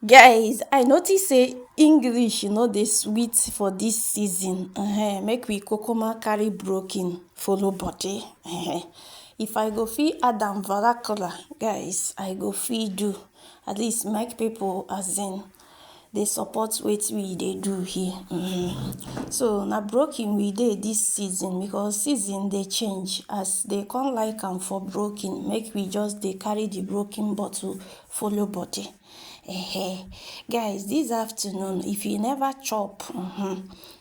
Guys, I notice say English dey sweet for this season. Make we kukuma carry broken follow body. If I go fit add am vernacular, guys, I go fit do. At least make people as in dey support wetin we dey do here. So na broken we dey this season because season dey change. As they come like am for broken, make we just dey carry the broken bottle follow body. Guys, this afternoon, if you never chop,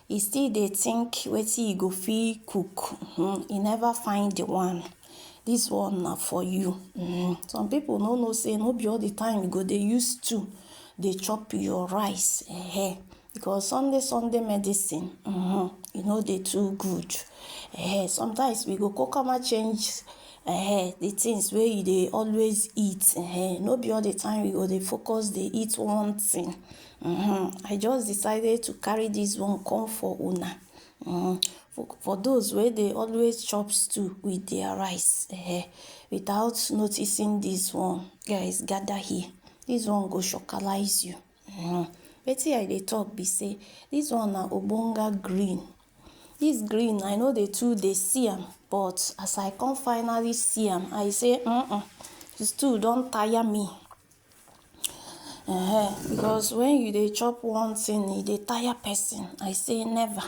you still dey think wetin you go fit cook. You never find the one. This one na for you. Some people no know say no be all the time you go dey use stew dey chop your rice. Because Sunday medicine, e no dey too good. Sometimes we go kukuma change the things wey you dey always eat. No be all the time we go dey focus dey eat one thing. I just decided to carry this one come for una. For those wey dey always chop stew with their rice, without noticing this one, guys, gather here. This one go chocolize you. Wetin I dey talk be say this one na ogbonga green. This green, I no dey too dey see am, but as I come finally see am, I say, the stew don tire me. Because when you dey chop one thing, e dey tire person. I say never.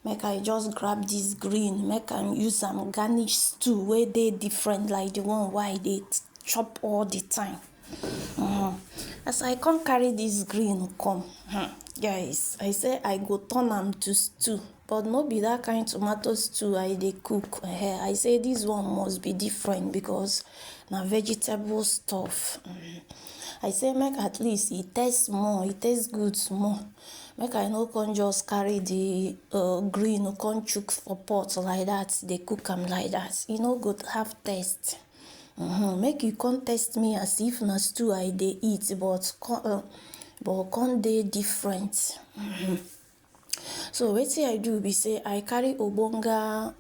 Make I just grab this green, make I use am garnish stew wey dey different like the one wey I dey chop all the time. As I come carry this green come, guys, I say I go turn am to stew, but no be that kind tomato stew I dey cook. I say this one must be different because na vegetable stuff. I say make at least e taste more, e taste good small. Make I no come just carry the green come chook for pot like that, dey cook am like that. E no go have taste. Make you come taste me as if na stew I dey eat, but come dey different. So wetin I do be say I carry ogbonga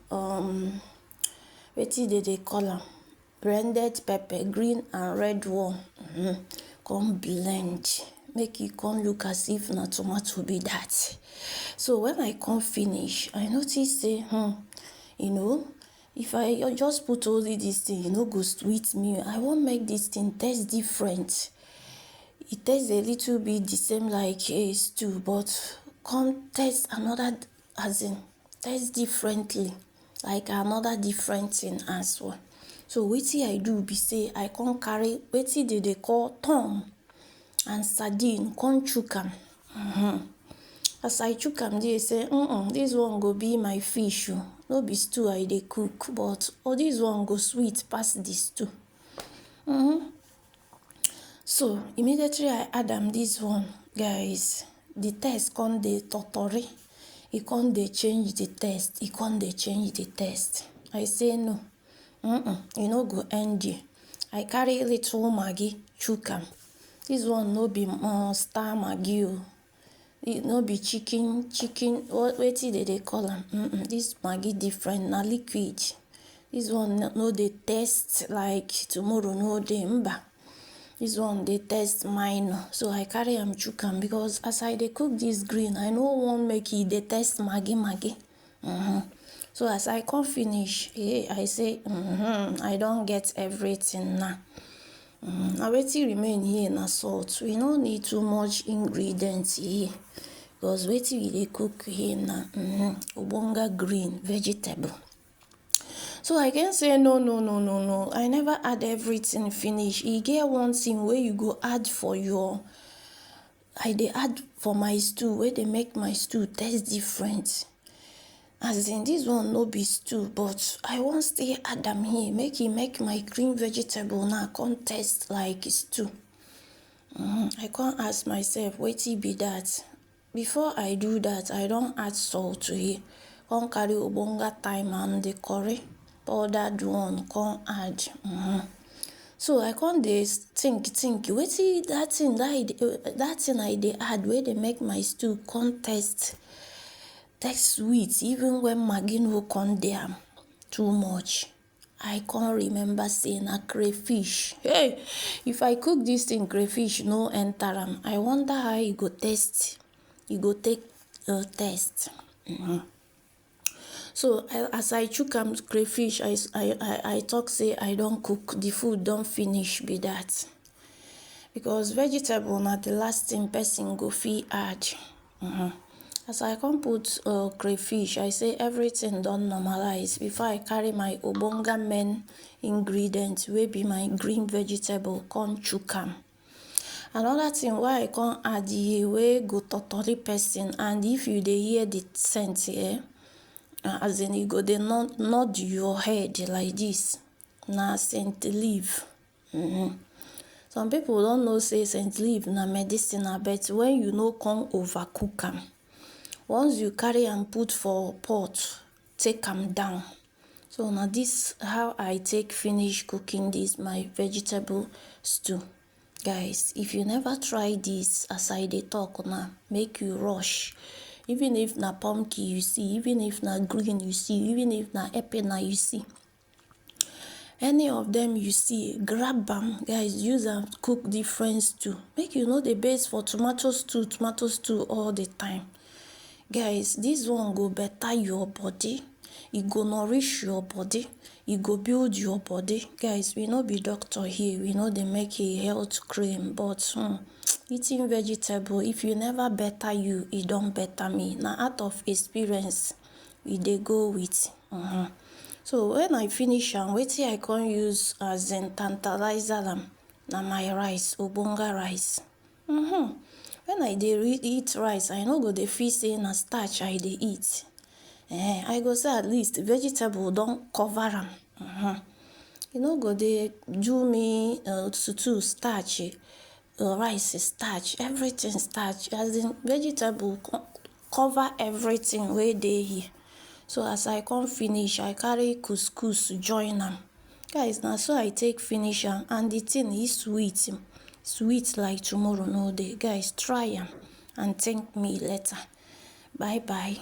wetin dey call am, blended pepper, green and red one. Come blend, make e come look as if na tomato be that. So when I come finish, I notice say if I just put only this thing, e no go sweet me. I wan make this thing taste different. It tastes a little bit the same like a stew, but come taste another, as in taste differently, like another different thing as well. So wetin I do be say I come carry wetin dey call thorn and sardine, come chook am. As I chook am, they say, this one go be my fish. No be stew I dey cook, but this one go sweet pass the stew. So immediately I add am this one, guys, the taste come dey totori. E come dey change the taste. E come dey change the taste. I say no. E no go end there. I carry little maggi chook am. This one no be star maggi o. E no be chicken, wetin dey call am. This maggi different, na liquid. This one no dey taste like tomorrow no dey, mba. This one dey taste minor. So I carry am chook am because as I dey cook this green, I no wan make e dey taste maggi. So as I come finish, I say, I don get everything now. Na wetin remain here na salt. We no need too much ingredients here because wetin we dey cook here na ogbonga green vegetable. So I can say no. I never add everything finish. E get one thing wey you go add for your, I dey add for my stew wey dey make my stew taste different. As in this one no be stew, but I wan still add am here, make e make my green vegetable now come taste like stew. I come ask myself, wetin be that? Before I do that, I don add salt to it. Come carry ogbonga thyme and the curry powdered one, come add. So I come dey think, wetin that thing I dey add wey dey make my stew come taste sweet even when maggi no come dey am too much. I can't remember saying a crayfish. Hey, if I cook this thing, crayfish no enter am. I wonder how e go taste. E go take taste. So as I chook am crayfish, I talk say I don cook, the food don finish be that. Because vegetable na the last thing person go fit add. As I come put crayfish, I say everything don normalize before I carry my ogbonge main ingredient wey be my green vegetable come chook am. Another thing wey I come add here wey go totori person, and if you dey hear the scent here, as in e go dey nod your head like this, na scent leaf. Some people don't know say scent leaf na medicinal, but when you no come overcook am, once you carry am put for pot, take am down. So na this how I take finish cooking this my vegetable stew. Guys, if you never try this as I dey talk now, make you rush. Even if na pumpkin you see, even if na green you see, even if na epina you see, any of them you see, grab am. Guys, use am cook different stew. Make you know the base for tomato stew all the time. Guys, this one go better your body, e go nourish your body, e go build your body. Guys, we no be doctor here, we no dey make a health claim, but eating vegetable, if you never better you, e don better me. Na out of experience we dey go with. So when I finish am, wetin I come use as in tantalizer am na my rice, ogbonge rice. When I dey eat rice, I no go dey feel say na starch I dey eat. I go say at least vegetable don cover am. E no go dey do me to starch, rice starch, everything starch. As in vegetable cover everything wey dey here. So as I come finish, I carry couscous join am. Guys, na so I take finish am, and the thing is sweet like tomorrow no dey. Guys, try am and thank me later. Bye bye.